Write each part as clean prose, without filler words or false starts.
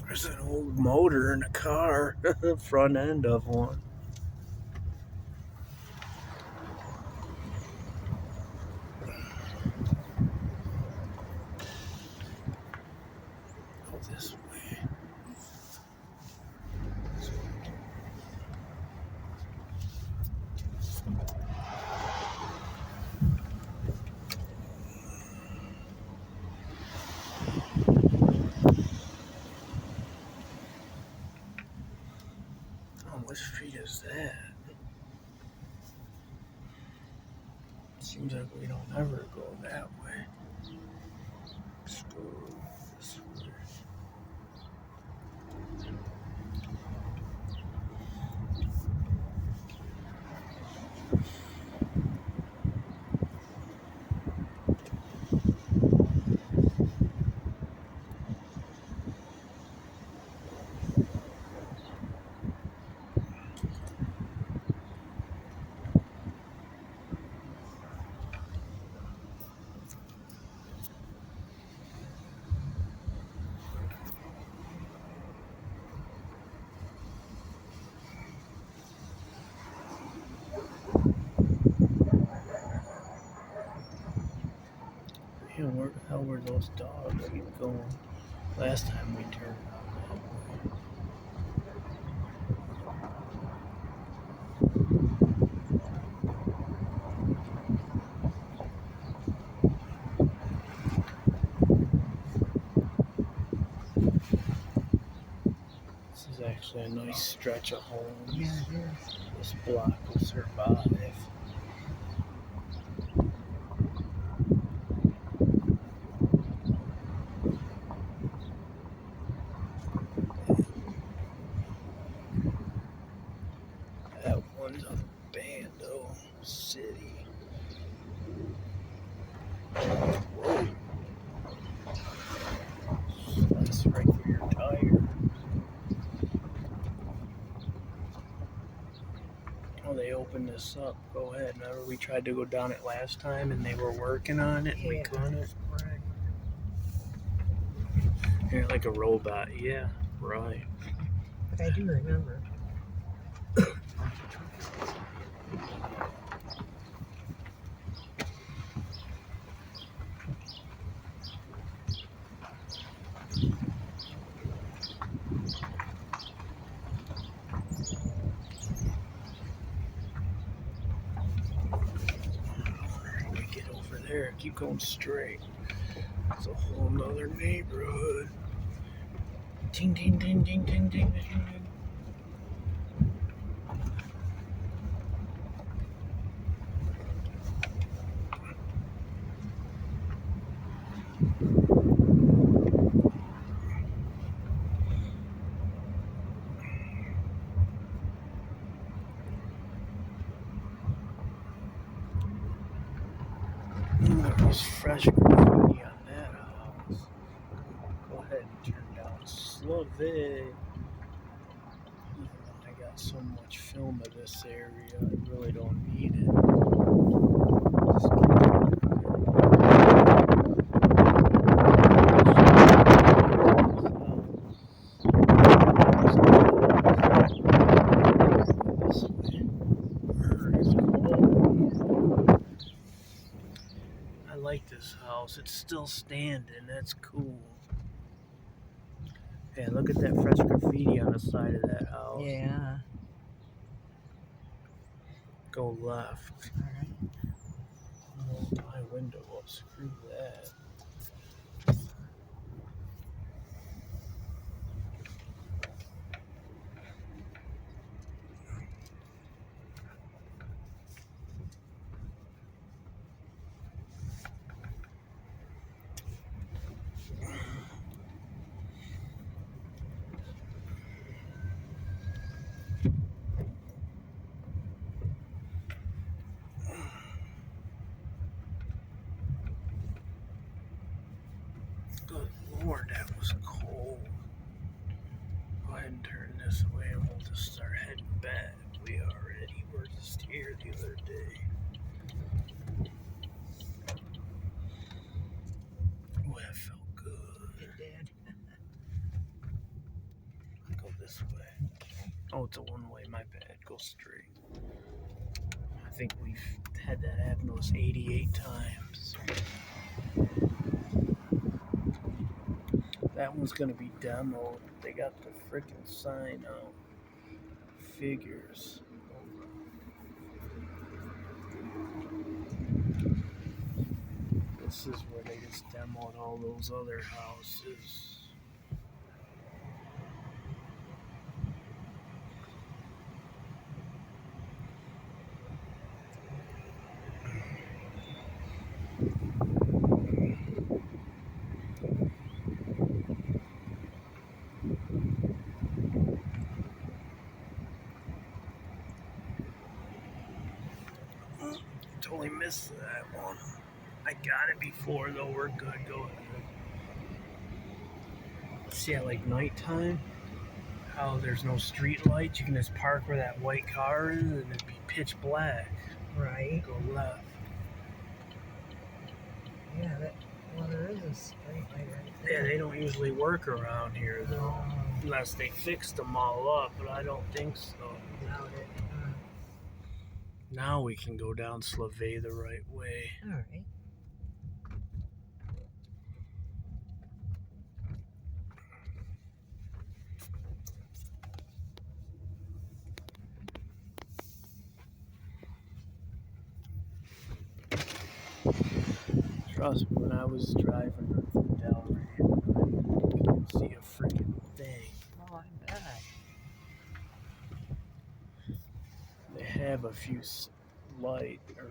There's an old motor in a car, front end of one. Go this way. Oh, what street is that? Seems like we don't ever go that way. Let's go this way. Man, where the hell were those dogs keep going? Last time we turned out that way. This is actually a nice stretch of homes. Yeah, it is. This block will survive. That one's a Bando City. Whoa. That's right for your tire. Oh, they opened this up. Go ahead. Remember we tried to go down it last time and they were working on it and we couldn't? Right. You're like a robot. Yeah, right. But I do remember. We get over there. Keep going straight. It's a whole nother neighborhood. Ding, ding, ding, ding, ding, ding, ding, ding. There's fresh graffiti on that house. Go ahead and turn down slow it. Even though I got so much film of this area, I really don't need it. Just I like this house. It's still standing. That's cool. Hey, look at that fresh graffiti on the side of that house. Yeah. Go left. Alright. Hold my window up. Screw that. wrong way. My bad. Go straight. I think we've had that happen to us 88 times. That one's gonna be demoed. They got the freaking sign out. Figures. This is where they just demoed all those other houses. Totally missed that one. I got it before though. We're good. Go ahead. See, at like nighttime, how there's no street lights. You can just park where that white car is, and it'd be pitch black. Right. Go left. Yeah, there is a street light right there. Yeah, they don't usually work around here though, unless they fixed them all up. But I don't think so. Doubt it. Now we can go down Slavey the right way. All right. Trust me, when I was driving from Delray, I can't see a freaking thing. Oh, I bet. They have a few light, or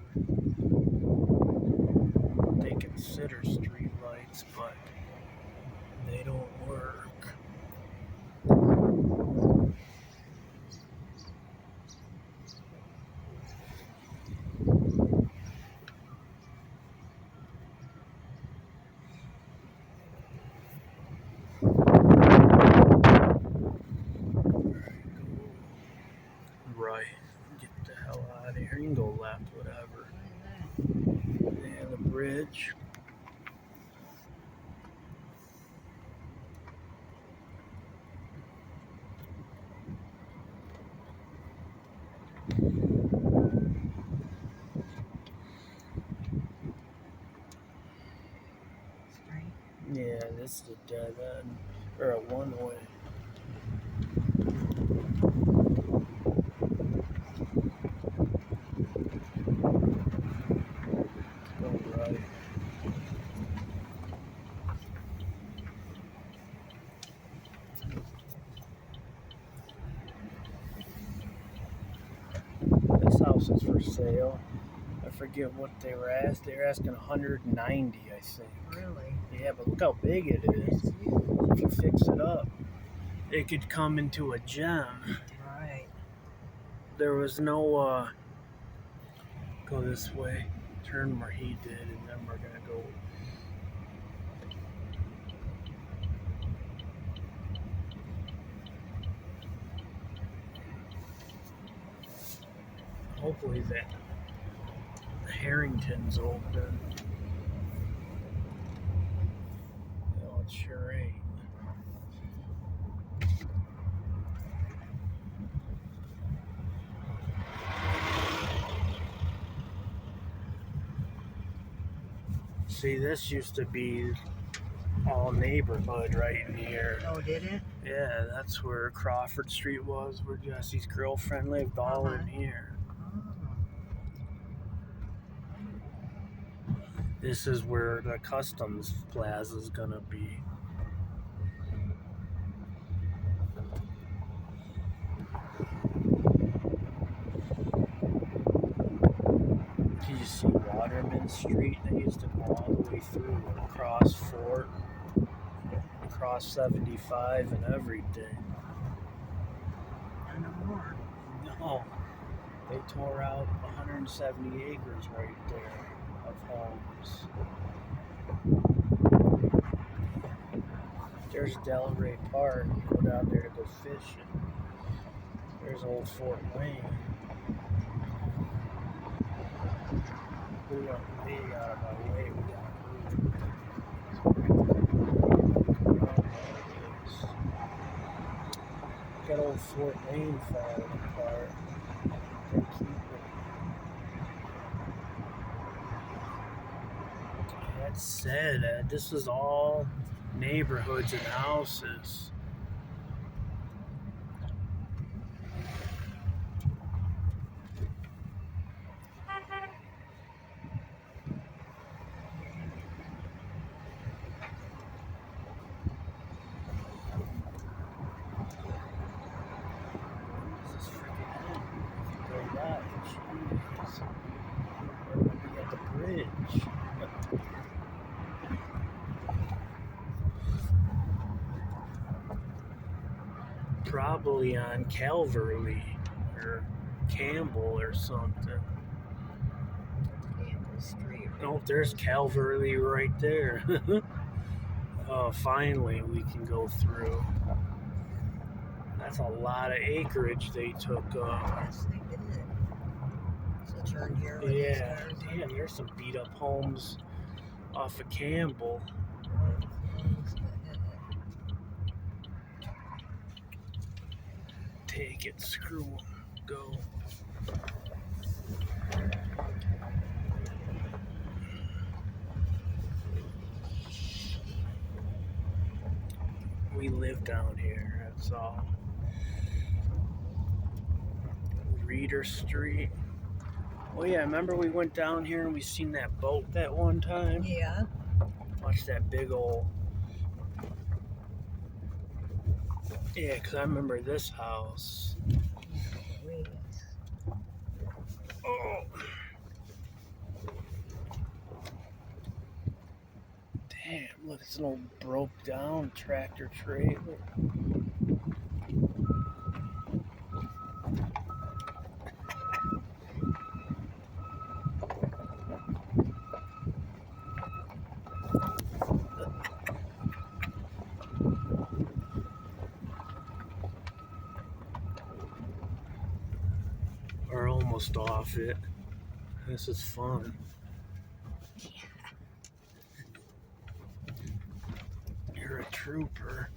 they consider street lights, but they don't work. Right. Get the hell out of here. You can go left, whatever. Yeah, the bridge. Straight. Yeah, this is a dead end, or a one-way. Go right. This house is for sale. I forget what they were asking. They were asking 190, I think. Really? Yeah, but look how big it is. It's huge. If you fix it up, it could come into a gem. Right. There was no go this way, turn where he did, and then we're gonna go. Hopefully that Harrington's open. No, it sure ain't. See, this used to be all neighborhood right in here. Oh, did it? Yeah, that's where Crawford Street was, where Jesse's girlfriend lived, all in here. This is where the Customs Plaza is gonna be. You see Waterman Street? They used to go all the way through across Fort, across 75 and everything. No more. No, they tore out 170 acres right there of homes. There's Delray Park. You go down there to go fishing. There's old Fort Wayne. We got out of our way. We got old Fort Wayne falling. said this is all neighborhoods and houses. This is freaking end. Go back, jeez. We got the bridge. Probably on Calverley or Campbell or something. Campbell Street. Oh, there's Calverley right there. Oh, finally we can go through. That's a lot of acreage they took up. Yes, they did. So turn here. where these Yeah, cars are. damn, there's some beat up homes off of Campbell. Take it, screw 'em, go. We live down here, that's all. Reeder Street. Oh yeah, remember we went down here and we seen that boat that one time? Yeah. Watch that big old... Yeah, because I remember this house. Wait. Oh! Damn, look, it's an old broke down tractor trailer. We're almost off it. This is fun. You're a trooper.